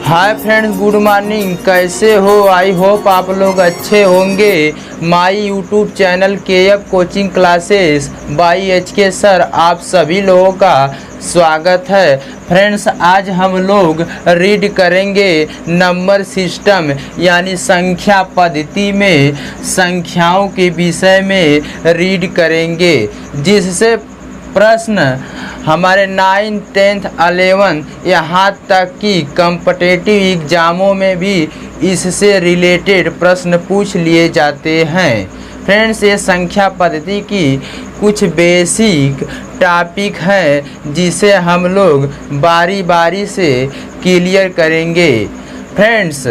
Hi friends, good morning. कैसे हो? I hope आप लोग अच्छे होंगे। My YouTube channel KF coaching classes by HK sir, आप सभी लोगों का स्वागत है। फ्रेंड्स, आज हम लोग रीड करेंगे नंबर सिस्टम यानी संख्या पद्धति में संख्याओं के विषय में रीड करेंगे, जिससे प्रश्न हमारे 9, 10, 11 यहाँ तक कि कॉम्पिटिटिव एग्ज़ामों में भी इससे रिलेटेड प्रश्न पूछ लिए जाते हैं। फ्रेंड्स, ये संख्या पद्धति की कुछ बेसिक टॉपिक है जिसे हम लोग बारी बारी से क्लियर करेंगे। फ्रेंड्स,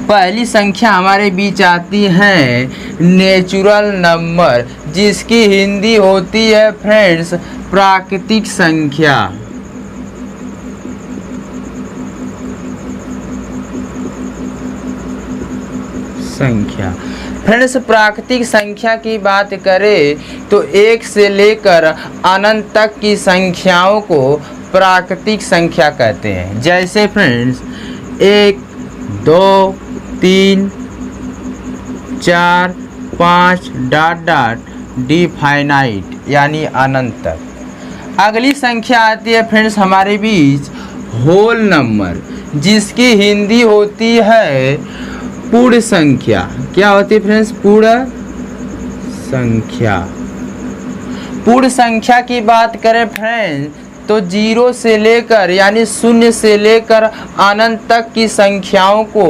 पहली संख्या हमारे बीच आती है नेचुरल नंबर, जिसकी हिंदी होती है फ्रेंड्स प्राकृतिक संख्या। फ्रेंड्स, प्राकृतिक संख्या की बात करें तो 1 से लेकर अनंत तक की संख्याओं को प्राकृतिक संख्या कहते हैं। जैसे फ्रेंड्स 1, 2, 3, 4, 5 डिफाइनाइट यानी अनंत तक। अगली संख्या आती है फ्रेंड्स हमारे बीच होल नंबर, जिसकी हिंदी होती है पूर्ण संख्या। क्या होती है फ्रेंड्स? पूर्ण संख्या। पूर्ण संख्या की बात करें फ्रेंड्स तो 0 से लेकर यानी 0 से लेकर अनंत तक की संख्याओं को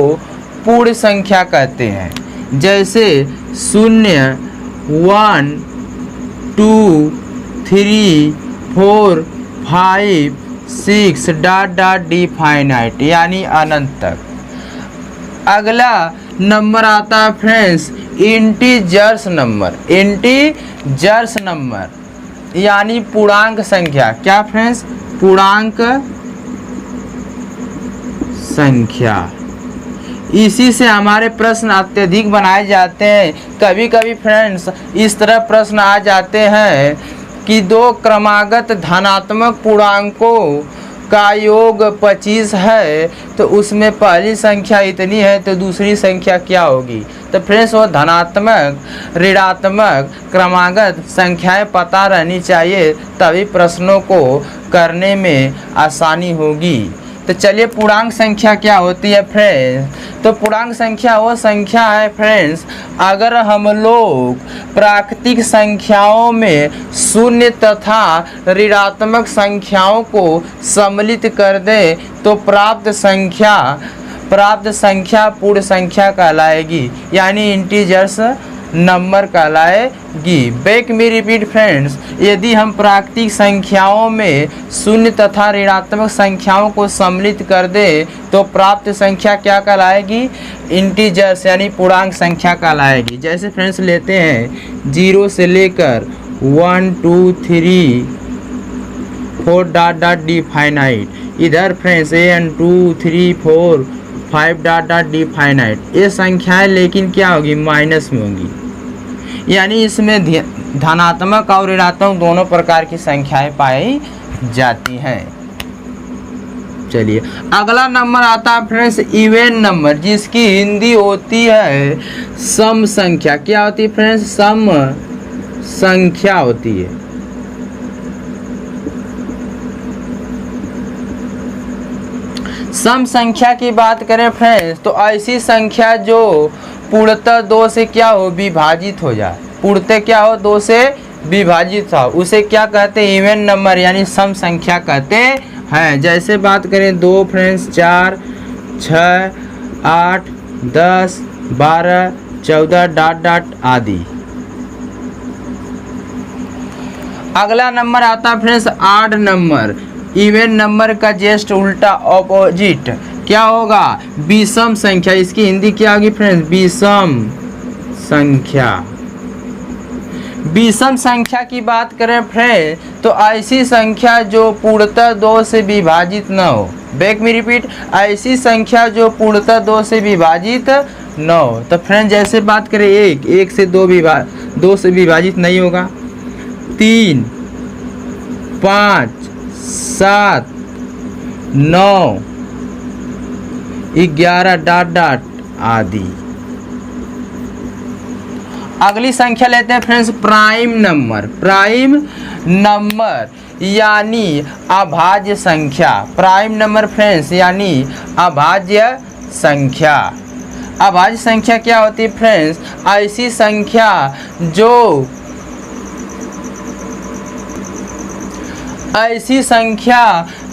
पूर्ण संख्या कहते हैं। जैसे 0, 1, 2, 3, 4, 5, 6 डिफाइनाइट यानी अनंत तक। अगला नंबर आता है friends integers number. Integers number यानी पूर्णांक संख्या। क्या फ्रेंड्स? पूर्णांक संख्या। इसी से हमारे प्रश्न अत्यधिक बनाए जाते हैं। कभी कभी फ्रेंड्स इस तरह प्रश्न आ जाते हैं कि दो क्रमागत धनात्मक पूर्णांकों का योग 25 है, तो उसमें पहली संख्या इतनी है तो दूसरी संख्या क्या होगी? तो फ्रेंड्स, वो धनात्मक, ऋणात्मक, क्रमागत संख्याएं पता रहनी चाहिए, तभी प्रश्नों को करने में आसानी होगी। तो चलिए, पूर्णांक संख्या क्या होती है फ्रेंड्स? तो पूर्णांक संख्या वो संख्या है फ्रेंड्स, अगर हम लोग प्राकृतिक संख्याओं में शून्य तथा ऋणात्मक संख्याओं को सम्मिलित कर दें तो प्राप्त संख्या पूर्ण संख्या कहलाएगी, यानी इंटीजर्स नंबर कहलाएगी। बैक में रिपीट फ्रेंड्स, यदि हम प्राकृतिक संख्याओं में शून्य तथा ऋणात्मक संख्याओं को सम्मिलित कर दें तो प्राप्त संख्या क्या कहलाएगी? इंटीजर्स यानी पूर्णांक संख्या कहलाएगी। जैसे फ्रेंड्स लेते हैं 0 से लेकर 1, 2, 3, 4 डिफाइनाइट। इधर फ्रेंड्स 1, 2, 3, 4, 5 डिफाइनाइट। ये संख्याएं लेकिन क्या होगी? माइनस में होगी, यानी इसमें धनात्मक और ऋणात्मक दोनों प्रकार की संख्याएं पाई जाती हैं। चलिए, अगला नंबर आता है फ्रेंड्स इवन नंबर, जिसकी हिंदी होती है सम संख्या। क्या होती है फ्रेंड्स? सम संख्या होती है। सम संख्या की बात करें फ्रेंड्स तो ऐसी संख्या जो पूर्णतः 2 से क्या हो? विभाजित हो जाए। पूर्णतः क्या हो? 2 से विभाजित हो, उसे क्या कहते हैं? इवन नंबर यानी सम संख्या कहते हैं। जैसे बात करें 2 फ्रेंड्स 4, 6, 8, 10, 12, 14 आदि। अगला नंबर आता है फ्रेंड्स आड नंबर। इवन नंबर का जस्ट उल्टा ऑपोजिट क्या होगा? विषम संख्या। इसकी हिंदी क्या होगी फ्रेंड्स? विषम संख्या। विषम संख्या की बात करें फ्रेंड्स तो ऐसी संख्या जो पूर्णतः 2 से विभाजित न हो। बैक में रिपीट, ऐसी संख्या जो पूर्णतः 2 से विभाजित न हो। तो फ्रेंड्स जैसे बात करें 1 से 2 से विभाजित नहीं होगा। 3, 5, 7, 9, 11 डॉट डॉट आदि। अगली संख्या लेते हैं friends prime number. Prime number यानी अभाज्य संख्या। प्राइम नंबर फ्रेंड्स यानी अभाज्य संख्या। अभाज्य संख्या क्या होती है फ्रेंड्स? ऐसी संख्या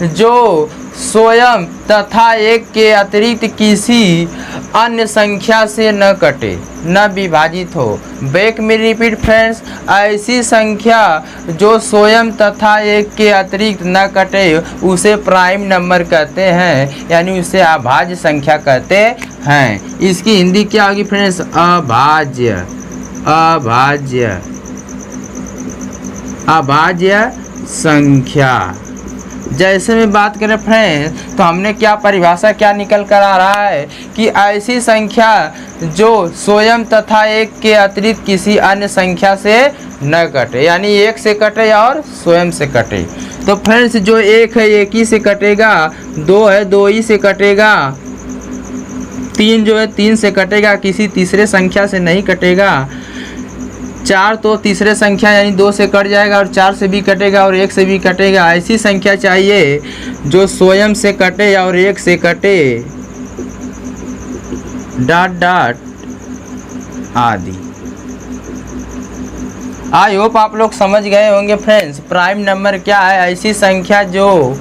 जो स्वयं तथा एक के अतिरिक्त किसी अन्य संख्या से न कटे, न विभाजित हो। बैक में रिपीट फ्रेंड्स, ऐसी संख्या जो स्वयं तथा एक के अतिरिक्त न कटे उसे प्राइम नंबर कहते हैं, यानी उसे अभाज्य संख्या कहते हैं। इसकी हिंदी क्या होगी फ्रेंड्स? अभाज्य। अभाज्य अभाज्य संख्या। जैसे में बात करें फ्रेंड्स तो हमने क्या परिभाषा क्या निकल कर आ रहा है कि ऐसी संख्या जो स्वयं तथा एक के अतिरिक्त किसी अन्य संख्या से न कटे, यानी एक से कटे और स्वयं से कटे। तो फ्रेंड्स जो एक है एक ही से कटेगा, दो है दो ही से कटेगा, तीन जो है तीन से कटेगा, किसी तीसरे संख्या से नहीं कटेगा। चार तो तीसरे संख्या यानी दो से कट जाएगा और चार से भी कटेगा और एक से भी कटेगा। ऐसी संख्या चाहिए जो स्वयं से कटे और एक से कटे, डॉट डॉट आदि। आई होप आप लोग समझ गए होंगे फ्रेंड्स प्राइम नंबर क्या है। ऐसी संख्या जो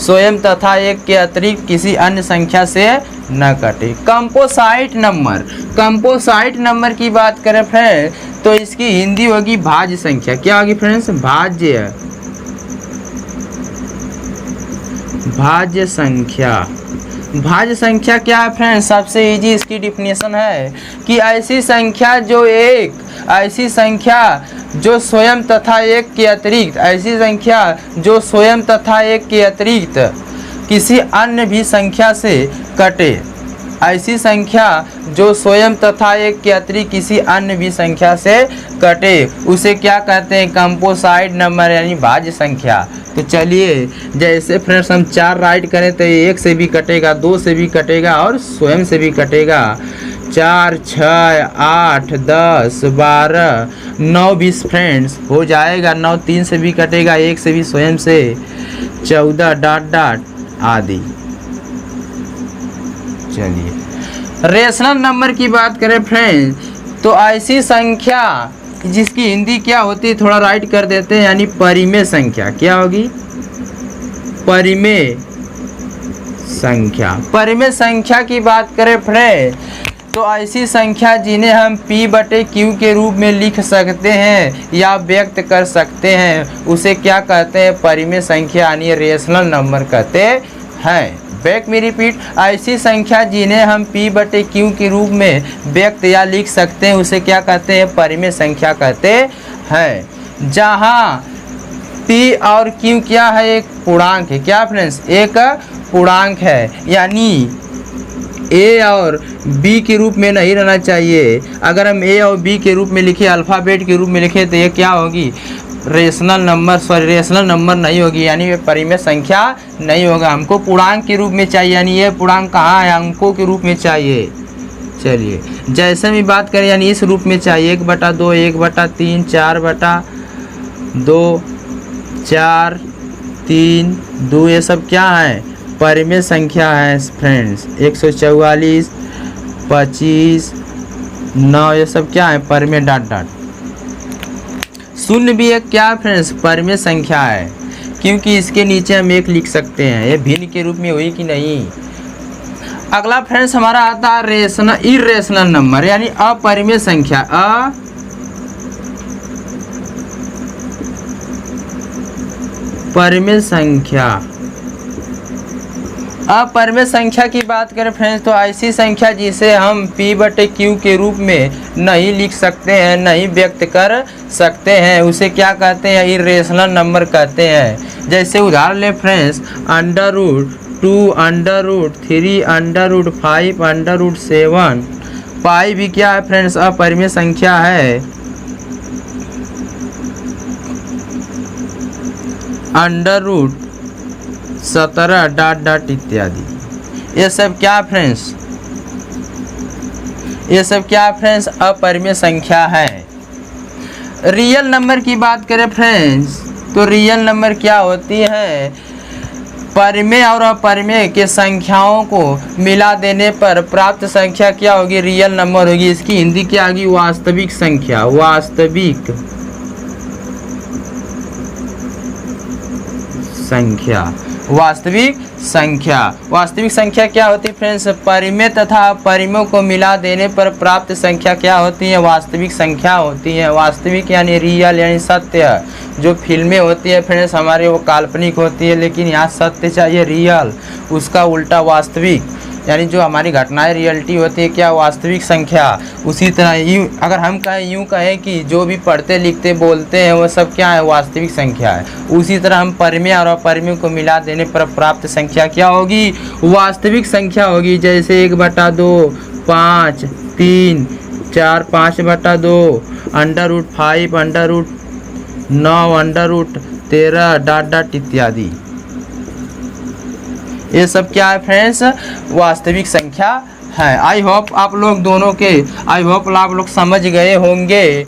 स्वयं तथा एक के अतिरिक्त किसी अन्य संख्या से न कटे। Composite number. कंपोसाइट नंबर की बात करें फ्रेंड्स तो इसकी हिंदी होगी भाज्य संख्या। क्या होगी फ्रेंड्स? भाज्य। भाज्य संख्या। भाज्य संख्या क्या है फ्रेंड्स? सबसे इजी इसकी डिफिनेशन है कि ऐसी संख्या जो स्वयं तथा एक के अतिरिक्त, ऐसी संख्या जो स्वयं तथा एक के अतिरिक्त किसी अन्य भी संख्या से कटे। ऐसी संख्या जो स्वयं तथा एक के अतिरिक्त किसी अन्य भी संख्या से कटे उसे क्या कहते हैं? कंपोसाइट नंबर यानी भाज्य संख्या। तो चलिए जैसे फ्रेंड्स हम 4 राइट करें तो ये 1 से भी कटेगा, 2 से भी कटेगा और स्वयं से भी कटेगा। 4, 6, 8, 10, 12, 9, 20 फ्रेंड्स हो जाएगा। 9 3 से भी कटेगा, 1 से भी स्वयं से, 14 डॉट डॉट आदि। चलिए रेशनल नंबर की बात करें फ्रेंड्स तो ऐसी संख्या जिसकी हिंदी क्या होती है थोड़ा राइट कर देते हैं, यानी परिमेय संख्या। क्या होगी? परिमेय संख्या। परिमेय संख्या की बात करें फ्रेंड्स तो ऐसी संख्या जिन्हें हम P/Q के रूप में लिख सकते हैं या व्यक्त कर सकते हैं उसे क्या कहते हैं? परिमेय संख्या यानी रेशनल नंबर कहते हैं। बैक में रिपीट, ऐसी संख्या जिन्हें हम P/Q के रूप में व्यक्त या लिख सकते हैं उसे क्या कहते हैं? परिमेय संख्या कहते हैं। जहाँ P और Q क्या है? एक पूर्णांक है। क्या फ्रेंड्स? एक पूर्णांक है, यानी A और B के रूप में नहीं रहना चाहिए। अगर हम A और B के रूप में लिखे, अल्फ़ाबेट के रूप में लिखे तो ये क्या होगी? रेशनल नंबर नहीं होगी, यानी ये परिमेय संख्या नहीं होगा। हमको पूर्णांक के रूप में चाहिए, यानी ये पूर्णांक कहाँ है? अंकों के रूप में चाहिए। चलिए जैसे भी बात करें यानी इस रूप में चाहिए 1/2, 1/3, 4/2, 4, 3, 2 ये सब क्या है? परिमेय संख्या है फ्रेंड्स। 144, 25, 9 ये सब क्या है? परिमेय डॉट डॉट। शून्य भी एक क्या फ्रेंड्स? परिमेय संख्या है, क्योंकि इसके नीचे हम 1 लिख सकते हैं। ये भिन्न के रूप में हुई कि नहीं? अगला फ्रेंड्स हमारा आता है इरेशनल नंबर यानी अपरिमेय संख्या। अपरिमेय संख्या। अपरिमेय संख्या की बात करें फ्रेंड्स तो ऐसी संख्या जिसे हम P/Q के रूप में नहीं लिख सकते हैं, नहीं व्यक्त कर सकते हैं उसे क्या कहते हैं? इरेशनल नंबर कहते हैं। जैसे उदाहरण ले फ्रेंड्स, √2, √3, √5, √7। पाई भी क्या है फ्रेंड्स? अपरिमेय संख्या है। √17 डॉट डॉट इत्यादि ये सब क्या फ्रेंड्स, ये सब क्या फ्रेंड्स, अपरिमेय संख्या है। रियल नंबर की बात करें फ्रेंड्स, तो रियल नंबर क्या होती है, परिमेय और अपरिमेय के संख्याओं को मिला देने पर प्राप्त संख्या क्या होगी, रियल नंबर होगी। इसकी हिंदी क्या होगी, वास्तविक संख्या। वास्तविक संख्या, वास्तविक संख्या। वास्तविक संख्या क्या होती है फ्रेंड्स, परिमेय तथा अपरिमेय को मिला देने पर प्राप्त संख्या क्या होती है, वास्तविक संख्या होती है। वास्तविक यानी रियल यानी सत्य। जो फिल्में होती है फ्रेंड्स हमारे वो काल्पनिक होती है, लेकिन यहाँ सत्य चाहिए रियल, उसका उल्टा वास्तविक, यानी जो हमारी घटनाएं रियलिटी होती है क्या, वास्तविक संख्या। उसी तरह यूँ अगर हम यूँ कहें कि जो भी पढ़ते लिखते बोलते हैं वो सब क्या है, वास्तविक संख्या है। उसी तरह हम परिमेय और अपरिमेय को मिला देने पर प्राप्त संख्या क्या होगी, वास्तविक संख्या होगी। जैसे 1/2, 5, 3, 4, 5/2, √5, √9, √13 इत्यादि। ये सब क्या है फ्रेंड्स, वास्तविक संख्या है। आई होप आप लोग समझ गए होंगे।